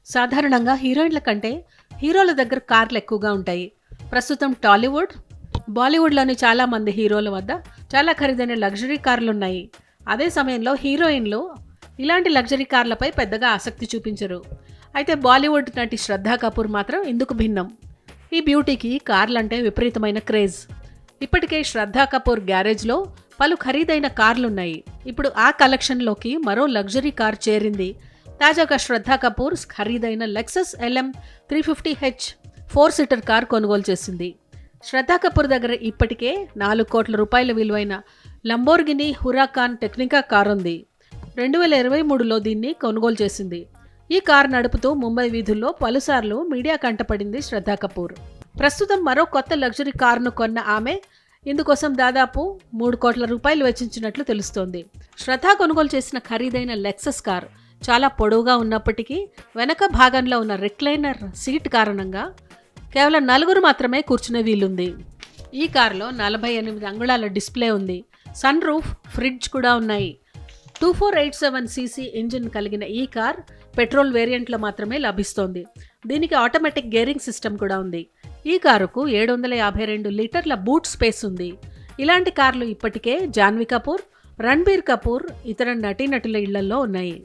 సాధారణంగా హీరోయిన్ల కంటే హీరోల దగ్గర కార్లు ఎక్కువగా ఉంటాయి. ప్రస్తుతం టాలీవుడ్, బాలీవుడ్లోని చాలామంది హీరోల వద్ద చాలా ఖరీదైన లగ్జరీ కార్లున్నాయి. అదే సమయంలో హీరోయిన్లు ఇలాంటి లగ్జరీ కార్లపై పెద్దగా ఆసక్తి చూపించరు. అయితే బాలీవుడ్ నటి శ్రద్ధా కపూర్ మాత్రం ఇందుకు భిన్నం. ఈ బ్యూటీకి కార్లంటే విపరీతమైన క్రేజ్. ఇప్పటికే శ్రద్ధా కపూర్ గ్యారేజ్లో పలు ఖరీదైన కార్లున్నాయి. ఇప్పుడు ఆ కలెక్షన్లోకి మరో లగ్జరీ కార్ చేరింది. తాజాగా శ్రద్ధా కపూర్ ఖరీదైన Lexus LM 350H 4 seater car కొనుగోలు చేసింది. శ్రద్ధా కపూర్ దగ్గర ఇప్పటికే 4 కోట్ల రూపాయల విలువైన లంబోర్గినీ హురాకాన్ టెక్నికా కార్ ఉంది. 2023లో దీన్ని కొనుగోలు చేసింది. ఈ కారు నడుపుతూ ముంబై వీధుల్లో పలుసార్లు మీడియా కంటపడింది శ్రద్ధా కపూర్. ప్రస్తుతం మరో కొత్త లగ్జరీ కారును కొన్న ఆమె ఇందుకోసం దాదాపు 3 కోట్ల రూపాయలు వెచ్చించినట్లు తెలుస్తోంది. శ్రద్ధ కొనుగోలు చేసిన ఖరీదైన లెక్సస్ కార్ చాలా పొడవుగా ఉన్నప్పటికీ వెనక భాగంలో ఉన్న రిక్లైనర్ సీట్ కారణంగా కేవలం 4 మాత్రమే కూర్చునే వీలుంది. ఈ కారులో 48 అంగుళాల డిస్ప్లే ఉంది. సన్ రూఫ్, ఫ్రిడ్జ్ కూడా ఉన్నాయి. 2487cc ఇంజిన్ కలిగిన ఈ కార్ పెట్రోల్ వేరియంట్లో మాత్రమే లభిస్తోంది. దీనికి ఆటోమేటిక్ గేరింగ్ సిస్టమ్ కూడా ఉంది. ఈ కారుకు 752 లీటర్ల బూట్ స్పేస్ ఉంది. ఇలాంటి కార్లు ఇప్పటికే జాన్వీ కపూర్, రణ్బీర్ కపూర్, ఇతర నటీనటుల ఇళ్లలో ఉన్నాయి.